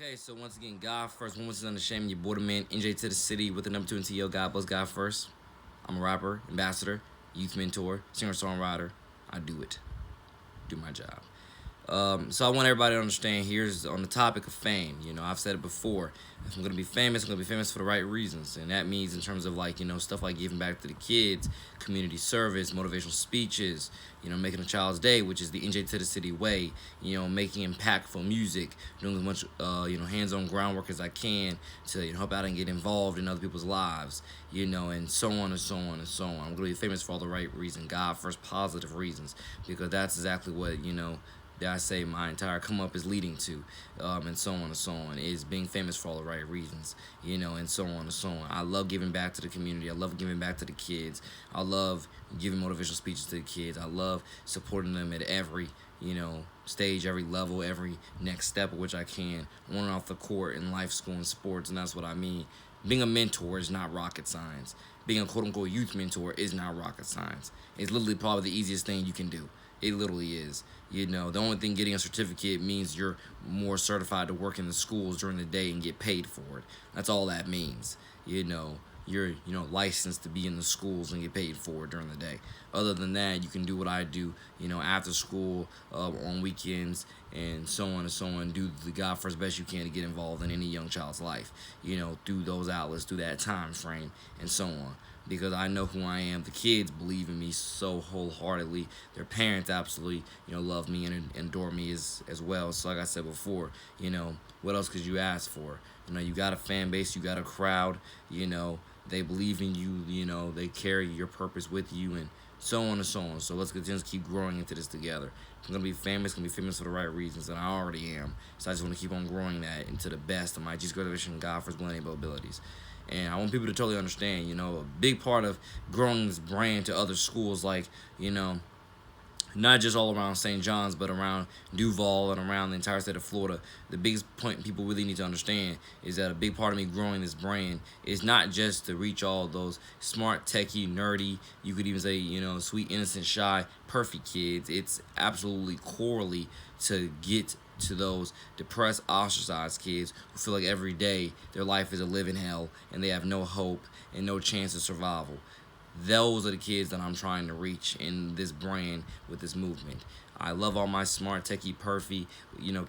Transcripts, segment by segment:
Okay, so once again, God first. One was unashamed. Your boy the man, NJ to the city with the number two and TO. God bless God first. I'm a rapper, ambassador, youth mentor, singer songwriter. I do it. Do my job. So I want everybody to understand here's on the topic of fame. I've said it before. If I'm gonna be famous, I'm gonna be famous for the right reasons, and that means in terms of stuff like giving back to the kids, community service, motivational speeches, making a child's day, which is the NJ to the city way. Making impactful music, doing as much hands-on groundwork as I can to help out and get involved in other people's lives, and so on and so on and so on. I'm gonna be famous for all the right reasons, God first, positive reasons, because that's exactly what that I say my entire come up is leading to, and so on and so on, is being famous for all the right reasons, and so on and so on. I love giving back to the community. I love giving back to the kids. I love giving motivational speeches to the kids. I love supporting them at every, stage, every level, every next step of which I can, on and off the court, in life, school, and sports, and that's what I mean. Being a mentor is not rocket science. Being a quote-unquote youth mentor is not rocket science. It's literally probably the easiest thing you can do. It literally is. The only thing getting a certificate means you're more certified to work in the schools during the day and get paid for it. That's all that means. You're licensed to be in the schools and get paid for it during the day. Other than that, you can do what I do, after school, on weekends, and so on and so on. Do the God first best you can to get involved in any young child's life, through those outlets, through that time frame, and so on. Because I know who I am. The kids believe in me so wholeheartedly. Their parents absolutely, love me and adore me as well. So like I said before, what else could you ask for? You got a fan base, you got a crowd, they believe in you, they carry your purpose with you, and so on and so on. So let's continue to keep growing into this together. I'm gonna be famous for the right reasons, and I already am. So I just want to keep on growing that into the best of my Jesus graduation and God first blending abilities. And I want people to totally understand, a big part of growing this brand to other schools, like, not just all around St. John's, but around Duval and around the entire state of Florida. The biggest point people really need to understand is that a big part of me growing this brand is not just to reach all those smart, techie, nerdy, you could even say, sweet, innocent, shy, perfect kids. It's absolutely corely to get to those depressed, ostracized kids who feel like every day their life is a living hell and they have no hope and no chance of survival. Those are the kids that I'm trying to reach in this brand with this movement. I love all my smart, techie, perfy,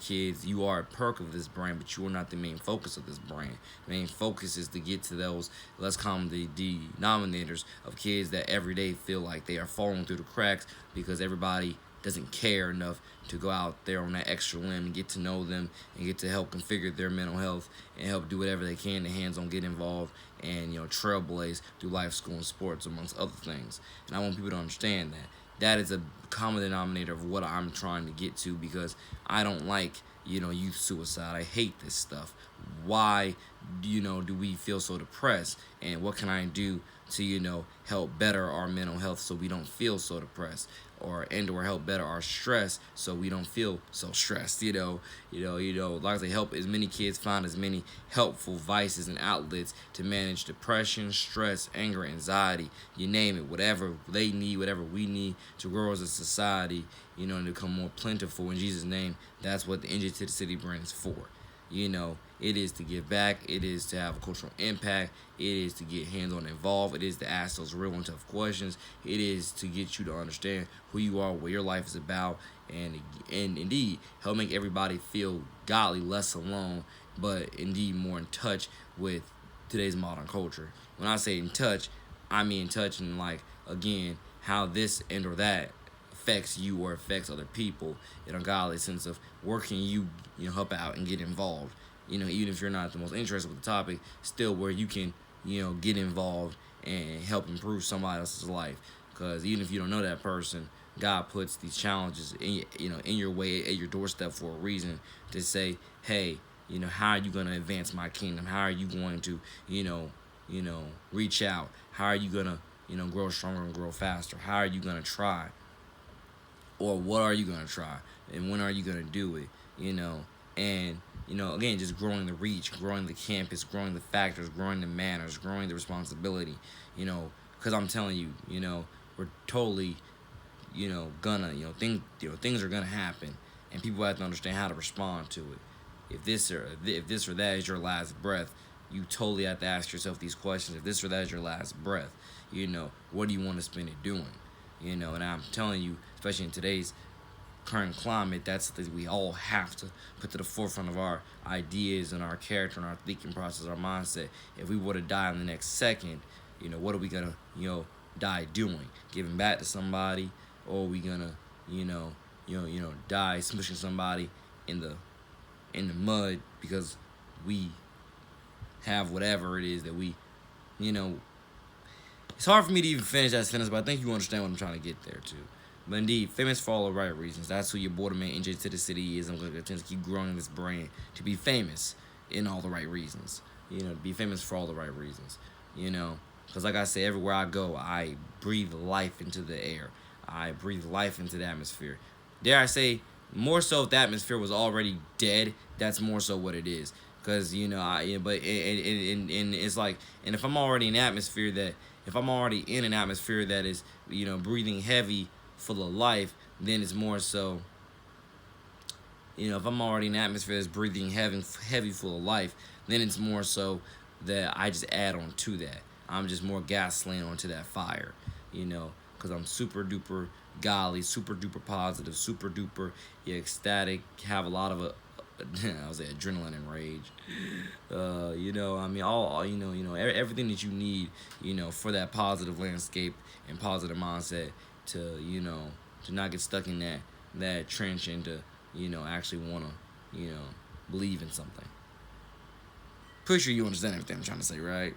kids. You are a perk of this brand, but you are not the main focus of this brand. The main focus is to get to those, let's call them the denominators of kids that every day feel like they are falling through the cracks because everybody doesn't care enough to go out there on that extra limb and get to know them and get to help configure their mental health and help do whatever they can to hands-on get involved and trailblaze through life, school, and sports, amongst other things. And I want people to understand that that is a common denominator of what I'm trying to get to, because I don't like youth suicide. I hate this stuff. Why do we feel so depressed, and what can I do to help better our mental health so we don't feel so depressed, or help better our stress so we don't feel so stressed. Like I say, help as many kids find as many helpful vices and outlets to manage depression, stress, anger, anxiety, you name it, whatever they need, whatever we need to grow as a society, and become more plentiful in Jesus' name. That's what the NJ to the City brand is for. It is to give back. It is to have a cultural impact. It is to get hands-on involved. It is to ask those real and tough questions. It is to get you to understand who you are, what your life is about, and indeed help make everybody feel godly, less alone, but indeed more in touch with today's modern culture. When I say in touch, I mean in touch and again, how this and or that affects you or affects other people in a godly sense of working you help out and get involved, even if you're not the most interested with the topic, still where you can get involved and help improve somebody else's life. Because even if you don't know that person, God puts these challenges in your way, at your doorstep, for a reason, to say, hey, how are you going to advance my kingdom? How are you going to reach out? How are you going to grow stronger and grow faster? How are you going to try? Or what are you going to try? And when are you going to do it? And, again, just growing the reach, growing the campus, growing the factors, growing the manners, growing the responsibility, because I'm telling you, we're totally, things are going to happen, and people have to understand how to respond to it. if this or that is your last breath, you totally have to ask yourself these questions. If this or that is your last breath, what do you want to spend it doing? And I'm telling you, especially in today's current climate, that's something we all have to put to the forefront of our ideas and our character and our thinking process, our mindset. If we were to die in the next second, what are we gonna, die doing? Giving back to somebody, or are we gonna, die smushing somebody in the mud because we have whatever it is that we, it's hard for me to even finish that sentence, but I think you understand what I'm trying to get there too. But indeed, famous for all the right reasons. That's who your borderman NJ2THECITY is. I'm going to continue to keep growing this brand to be famous in all the right reasons. To be famous for all the right reasons. Because like I say, everywhere I go, I breathe life into the air. I breathe life into the atmosphere. Dare I say, more so if the atmosphere was already dead, that's more so what it is. Because, but it's like, and if I'm already in an atmosphere that is, breathing heavy, full of life, then it's more so, if I'm already in an atmosphere that's breathing heavy, full of life, then it's more so that I just add on to that. I'm just more gasoline onto that fire, because I'm super duper golly, super duper positive, super duper ecstatic, have a lot of I was say adrenaline and rage. Everything that you need, for that positive landscape and positive mindset to not get stuck in that trench and to, actually want to, believe in something. Pretty sure you understand everything I'm trying to say, right?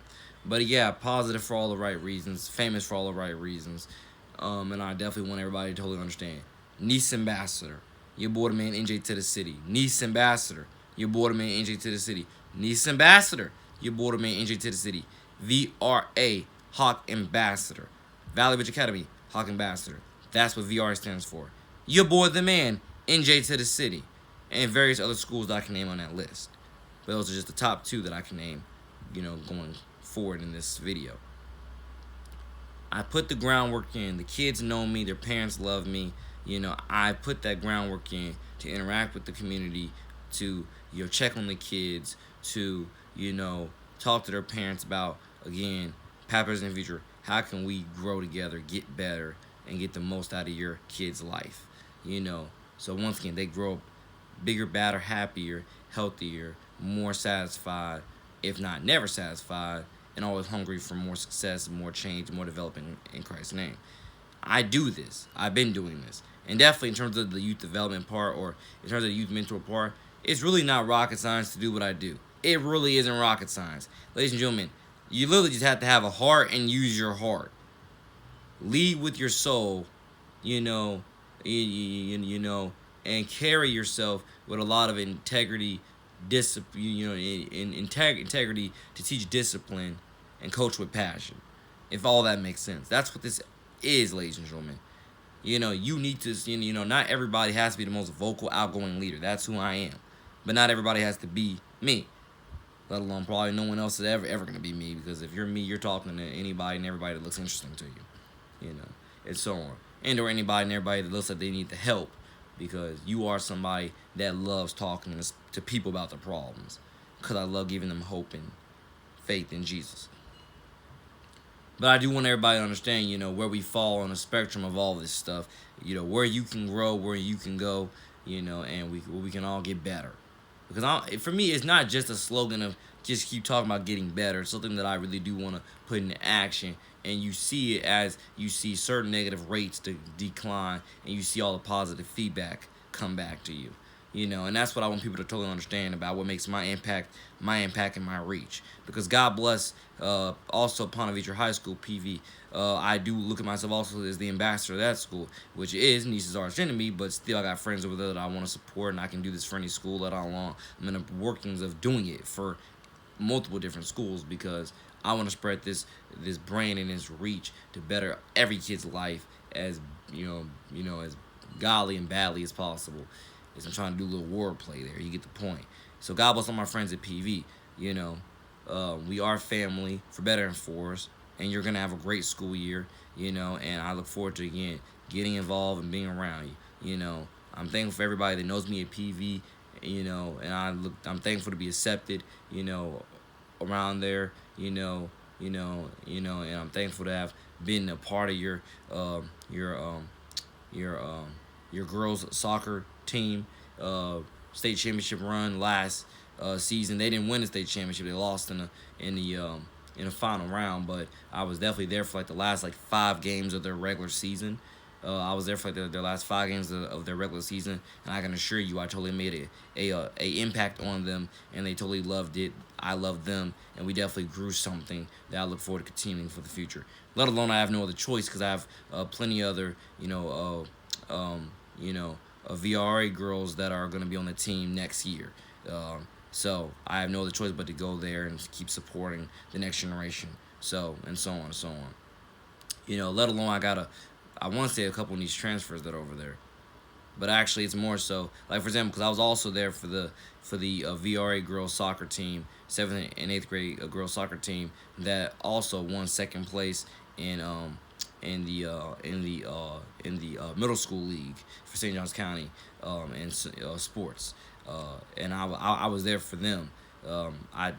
But yeah, positive for all the right reasons, famous for all the right reasons. And I definitely want everybody to totally understand. Niece Ambassador, your borderman NJ2THECITY. Niece Ambassador, your borderman NJ2THECITY. Niece Ambassador, your borderman NJ2THECITY. VRA, Hawk Ambassador. Valley Ridge Academy, Hawk Ambassador. That's what VR stands for. Your boy the man, NJ2THECITY. And various other schools that I can name on that list. But those are just the top 2 that I can name, going forward in this video. I put the groundwork in. The kids know me. Their parents love me. I put that groundwork in to interact with the community, to, check on the kids, to, talk to their parents about, again, Pappers in the future, how can we grow together, get better, and get the most out of your kid's life, So once again, they grow up bigger, badder, happier, healthier, more satisfied, if not never satisfied, and always hungry for more success, more change, more development in Christ's name. I do this. I've been doing this. And definitely in terms of the youth development part, or in terms of the youth mentor part, it's really not rocket science to do what I do. It really isn't rocket science. Ladies and gentlemen, you literally just have to have a heart and use your heart. Lead with your soul, and carry yourself with a lot of integrity, integrity to teach discipline and coach with passion. If all that makes sense. That's what this is, ladies and gentlemen. You need to, not everybody has to be the most vocal, outgoing leader. That's who I am. But not everybody has to be me. Let alone probably no one else is ever going to be me. Because if you're me, you're talking to anybody and everybody that looks interesting to you. And so on. And or anybody and everybody that looks like they need the help. Because you are somebody that loves talking to people about their problems. Because I love giving them hope and faith in Jesus. But I do want everybody to understand, where we fall on the spectrum of all this stuff. Where you can grow, where you can go, and we can all get better. Because for me, it's not just a slogan of just keep talking about getting better. It's something that I really do want to put into action. And you see it as you see certain negative rates to decline, and you see all the positive feedback come back to you. And that's what I want people to totally understand about what makes my impact and my reach. Because God bless, also Ponte Vedra High School, PV, I do look at myself also as the ambassador of that school, which is Niece's arch enemy, but still I got friends over there that I want to support, and I can do this for any school that I want. I'm in the workings of doing it for multiple different schools, because I want to spread this brand and this reach to better every kid's life as, as godly and badly as possible. I'm trying to do a little wordplay there. You get the point. So God bless all my friends at PV. We are family, for better and for worse, and you're going to have a great school year, and I look forward to, again, getting involved and being around you. I'm thankful for everybody that knows me at PV I'm thankful to be accepted, around there, and I'm thankful to have been a part of um, your um, your your girls soccer team state championship run last season. They didn't win the state championship. They lost in the final round, but I was definitely there for like the last like 5 games of their regular season. I was there for like their last 5 games of their regular season, and I can assure you, I totally made a impact on them, and they totally loved it. I loved them, and we definitely grew something that I look forward to continuing for the future. Let alone I have no other choice because I have plenty other VRA girls that are going to be on the team next year. So I have no other choice but to go there and keep supporting the next generation. So and so on and so on. Let alone I want to say a couple of these transfers that are over there, but actually it's more so like for example because I was also there for the VRA girls soccer team, 7th and 8th grade girls soccer team that also won second place in the middle school league for St. Johns County in sports, and I was there for them. I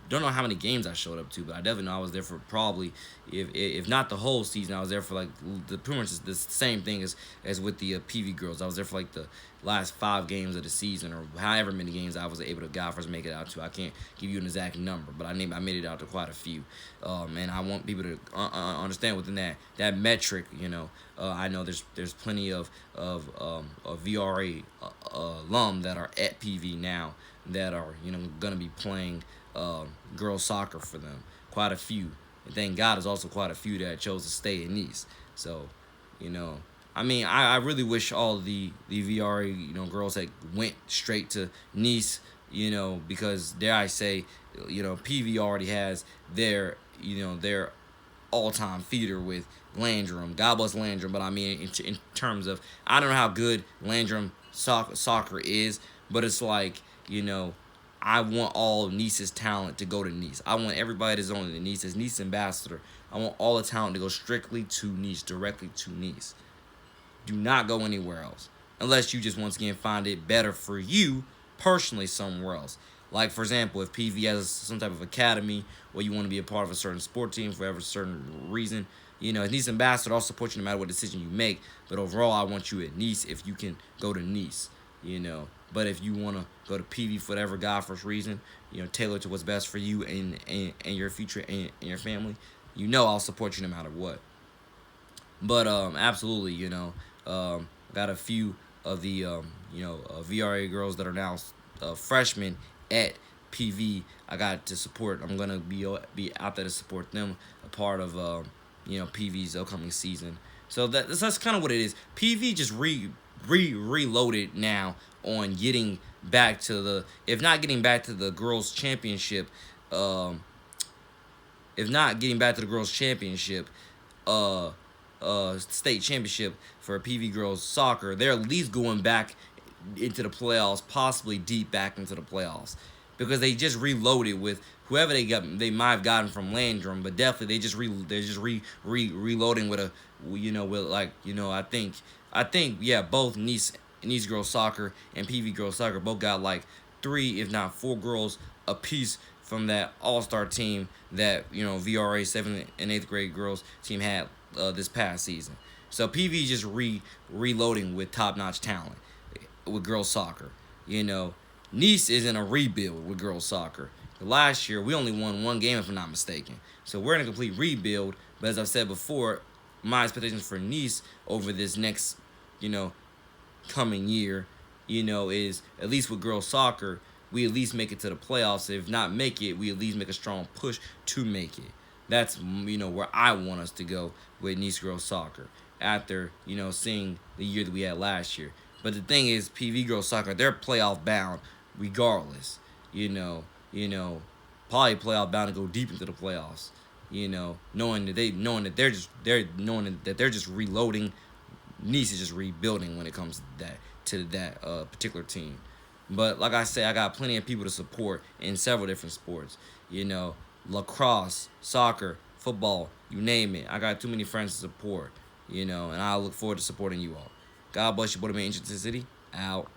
don't know how many games I showed up to, but I definitely know I was there for probably, if not the whole season, I was there for like the pretty much the same thing as with the PV girls. I was there for like the last 5 games of the season, or however many games I was able to God first make it out to. I can't give you an exact number, but I made it out to quite a few, and I want people to understand within that metric. I know there's plenty of VRA alum that are at PV now that are gonna be playing girls soccer for them. Quite a few. And thank God there's also quite a few that chose to stay in Nice. So, I really wish all the VRA, girls that went straight to Nice, because dare I say, PV already has their all-time feeder with Landrum. God bless Landrum, but I mean in terms of, I don't know how good Landrum soccer is, but it's like, I want all Nice's talent to go to Nice. I want everybody that's on the Nice as Nice ambassador. I want all the talent to go strictly to Nice, directly to Nice. Do not go anywhere else. Unless you just once again find it better for you personally somewhere else. Like for example, if PV has some type of academy where you want to be a part of a certain sport team for whatever certain reason, as Nice ambassador, I'll support you no matter what decision you make. But overall, I want you at Nice if you can go to Nice. But if you want to go to PV for whatever God first reason, tailor to what's best for you and your future and your family, I'll support you no matter what. But absolutely, got a few of the VRA girls that are now freshmen at PV. I got to support. I'm gonna be out there to support them, a part of PV's upcoming season. So that's kind of what it is. PV just reloaded now on getting back to the, if not getting back to the girls championship, state championship for PV girls soccer, they're at least going back into the playoffs, possibly deep back into the playoffs, because they just reloaded with whoever they might have gotten from Landrum, but definitely they're just reloading with I think yeah, both Nice girls soccer and PV girls soccer both got like 3 if not 4 girls apiece from that all-star team that VRA 7th and 8th grade girls team had this past season. So PV just reloading with top-notch talent with girls soccer. Nice is in a rebuild with girls soccer. Last year we only won 1 game if I'm not mistaken. So we're in a complete rebuild. But as I've said before, my expectations for Nice over this next coming year, is at least with girls soccer, we at least make it to the playoffs. If not make it, we at least make a strong push to make it. That's where I want us to go with Nice girls soccer after seeing the year that we had last year. But the thing is, PV girls soccer, they're playoff bound regardless. Probably playoff bound to go deep into the playoffs. Knowing that they're just reloading. Nice is just rebuilding when it comes to that particular team. But like I say, I got plenty of people to support in several different sports. Lacrosse, soccer, football, you name it. I got too many friends to support. And I look forward to supporting you all. God bless you, boy, man. NJ2THECITY, out.